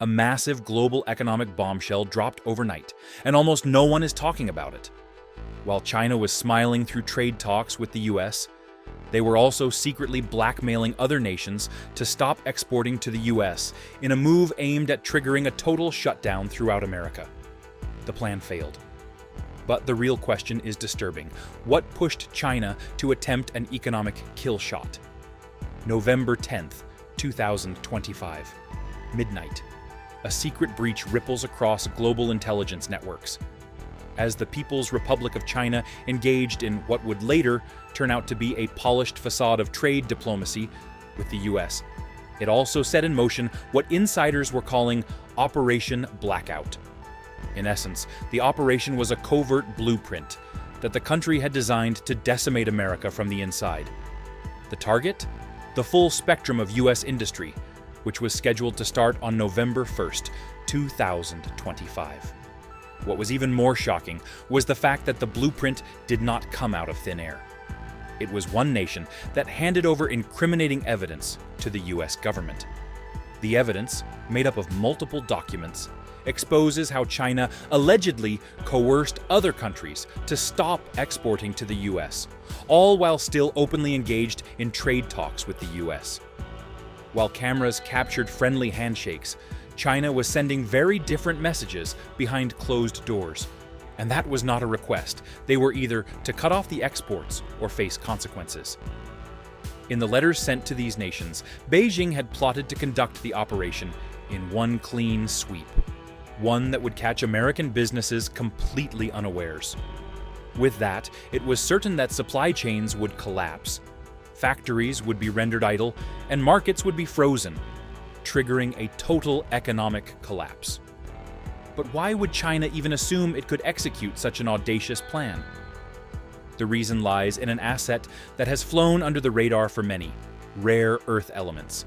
A massive global economic bombshell dropped overnight, and almost no one is talking about it. While China was smiling through trade talks with the US, they were also secretly blackmailing other nations to stop exporting to the US in a move aimed at triggering a total shutdown throughout America. The plan failed. But the real question is disturbing. What pushed China to attempt an economic kill shot? November 10th, 2025. Midnight. A secret breach ripples across global intelligence networks. As the People's Republic of China engaged in what would later turn out to be a polished facade of trade diplomacy with the US, it also set in motion what insiders were calling Operation Blackout. In essence, the operation was a covert blueprint that the country had designed to decimate America from the inside. The target? The full spectrum of US industry, which was scheduled to start on November 1st, 2025. What was even more shocking was the fact that the blueprint did not come out of thin air. It was one nation that handed over incriminating evidence to the US government. The evidence, made up of multiple documents, exposes how China allegedly coerced other countries to stop exporting to the US, all while still openly engaged in trade talks with the US. While cameras captured friendly handshakes, China was sending very different messages behind closed doors. And that was not a request. They were either to cut off the exports or face consequences. In the letters sent to these nations, Beijing had plotted to conduct the operation in one clean sweep, one that would catch American businesses completely unawares. With that, it was certain that supply chains would collapse, factories would be rendered idle, and markets would be frozen, triggering a total economic collapse. But why would China even assume it could execute such an audacious plan? The reason lies in an asset that has flown under the radar for many: rare earth elements.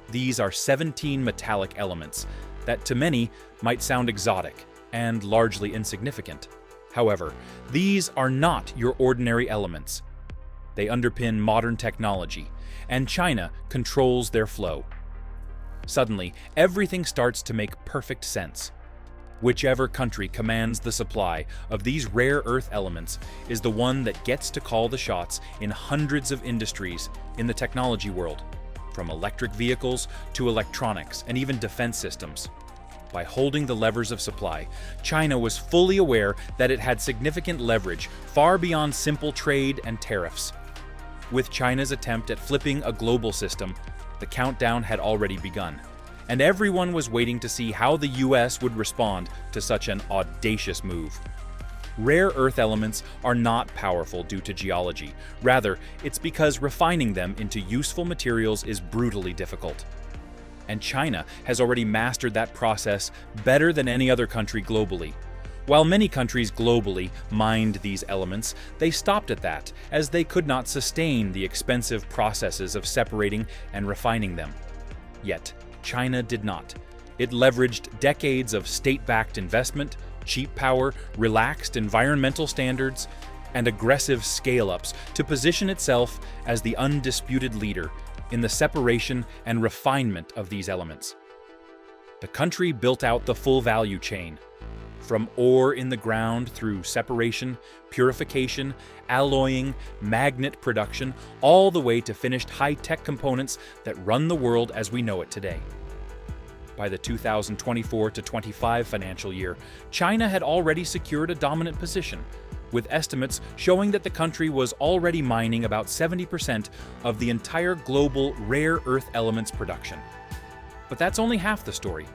These are 17 metallic elements that to many might sound exotic and largely insignificant. However, these are not your ordinary elements. They underpin modern technology, and China controls their flow. Suddenly, everything starts to make perfect sense. Whichever country commands the supply of these rare earth elements is the one that gets to call the shots in hundreds of industries in the technology world, from electric vehicles to electronics and even defense systems. By holding the levers of supply, China was fully aware that it had significant leverage far beyond simple trade and tariffs. With China's attempt at flipping a global system, the countdown had already begun, and everyone was waiting to see how the US would respond to such an audacious move. Rare earth elements are not powerful due to geology. Rather, it's because refining them into useful materials is brutally difficult. And China has already mastered that process better than any other country globally. While many countries globally mined these elements, they stopped at that, as they could not sustain the expensive processes of separating and refining them. Yet, China did not. It leveraged decades of state-backed investment, cheap power, relaxed environmental standards, and aggressive scale-ups to position itself as the undisputed leader in the separation and refinement of these elements. The country built out the full value chain, from ore in the ground through separation, purification, alloying, magnet production, all the way to finished high-tech components that run the world as we know it today. By the 2024-25 financial year, China had already secured a dominant position, with estimates showing that the country was already mining about 70% of the entire global rare earth elements production. But that's only half the story.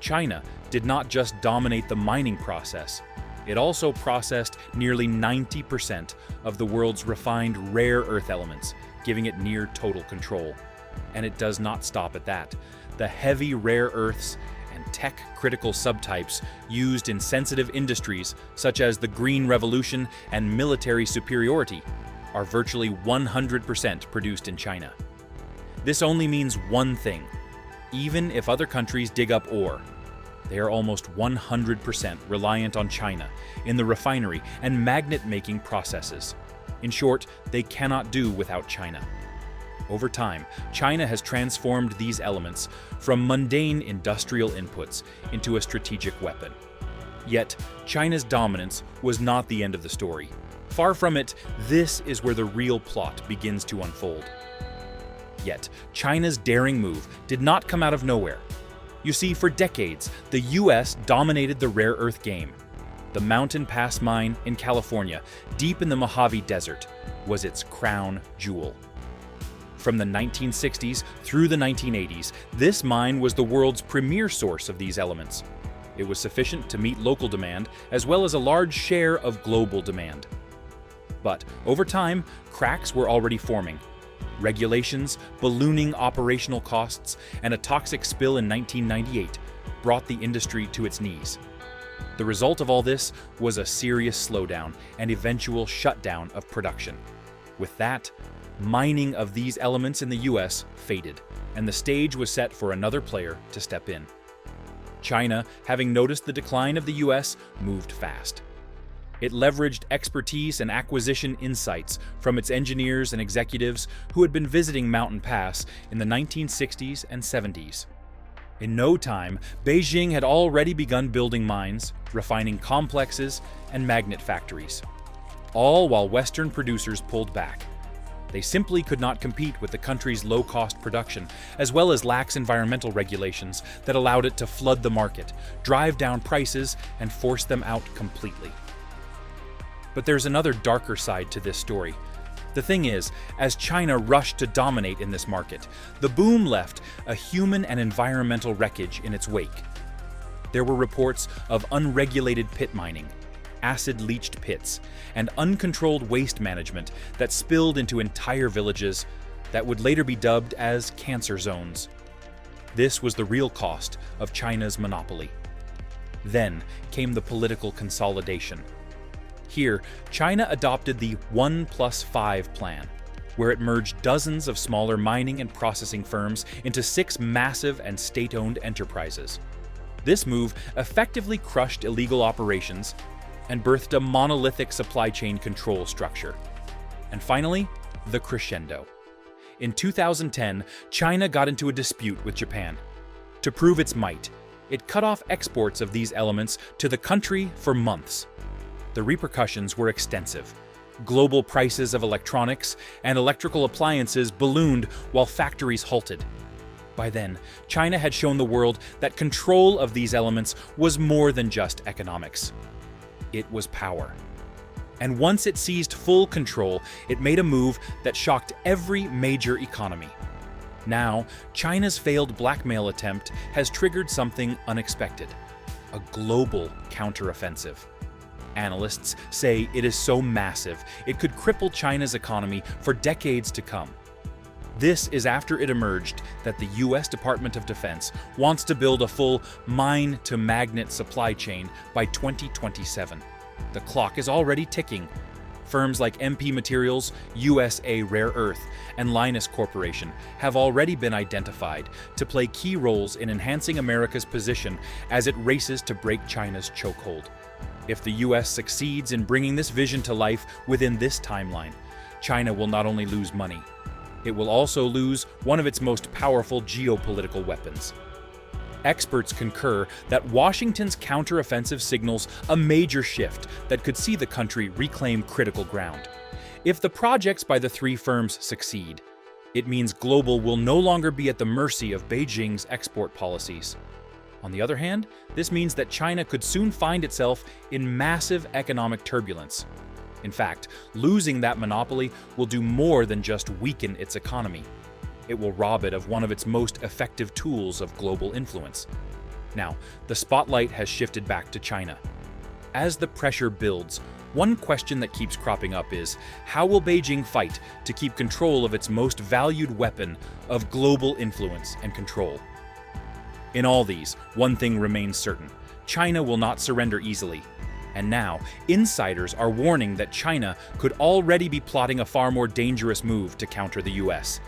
China did not just dominate the mining process, it also processed nearly 90% of the world's refined rare earth elements, giving it near total control. And it does not stop at that. The heavy rare earths and tech-critical subtypes used in sensitive industries such as the Green Revolution and military superiority are virtually 100% produced in China. This only means one thing: even if other countries dig up ore, they are almost 100% reliant on China in the refinery and magnet-making processes. In short, they cannot do without China. Over time, China has transformed these elements from mundane industrial inputs into a strategic weapon. Yet, China's dominance was not the end of the story. Far from it, this is where the real plot begins to unfold. Yet, China's daring move did not come out of nowhere. You see, for decades, the US dominated the rare earth game. The Mountain Pass mine in California, deep in the Mojave Desert, was its crown jewel. From the 1960s through the 1980s, this mine was the world's premier source of these elements. It was sufficient to meet local demand as well as a large share of global demand. But over time, cracks were already forming. Regulations, ballooning operational costs, and a toxic spill in 1998 brought the industry to its knees. The result of all this was a serious slowdown and eventual shutdown of production. With that, mining of these elements in the US faded, and the stage was set for another player to step in. China, having noticed the decline of the US, moved fast. It leveraged expertise and acquisition insights from its engineers and executives who had been visiting Mountain Pass in the 1960s and 70s. In no time, Beijing had already begun building mines, refining complexes, and magnet factories, all while Western producers pulled back. They simply could not compete with the country's low-cost production, as well as lax environmental regulations that allowed it to flood the market, drive down prices, and force them out completely. But there's another darker side to this story. The thing is, as China rushed to dominate in this market, the boom left a human and environmental wreckage in its wake. There were reports of unregulated pit mining, acid-leached pits, and uncontrolled waste management that spilled into entire villages that would later be dubbed as cancer zones. This was the real cost of China's monopoly. Then came the political consolidation. Here, China adopted the 1+5 plan, where it merged dozens of smaller mining and processing firms into 6 massive and state-owned enterprises. This move effectively crushed illegal operations and birthed a monolithic supply chain control structure. And finally, the crescendo. In 2010, China got into a dispute with Japan. To prove its might, it cut off exports of these elements to the country for months. The repercussions were extensive. Global prices of electronics and electrical appliances ballooned while factories halted. By then, China had shown the world that control of these elements was more than just economics. It was power. And once it seized full control, it made a move that shocked every major economy. Now, China's failed blackmail attempt has triggered something unexpected: a global counteroffensive. Analysts say it is so massive it could cripple China's economy for decades to come. This is after it emerged that the US Department of Defense wants to build a full mine-to-magnet supply chain by 2027. The clock is already ticking. Firms like MP Materials, USA Rare Earth, and Linus Corporation have already been identified to play key roles in enhancing America's position as it races to break China's chokehold. If the US succeeds in bringing this vision to life within this timeline, China will not only lose money, it will also lose one of its most powerful geopolitical weapons. Experts concur that Washington's counteroffensive signals a major shift that could see the country reclaim critical ground. If the projects by the 3 firms succeed, it means global will no longer be at the mercy of Beijing's export policies. On the other hand, this means that China could soon find itself in massive economic turbulence. In fact, losing that monopoly will do more than just weaken its economy. It will rob it of one of its most effective tools of global influence. Now, the spotlight has shifted back to China. As the pressure builds, one question that keeps cropping up is, how will Beijing fight to keep control of its most valued weapon of global influence and control? In all these, one thing remains certain: China will not surrender easily. And now, insiders are warning that China could already be plotting a far more dangerous move to counter the US.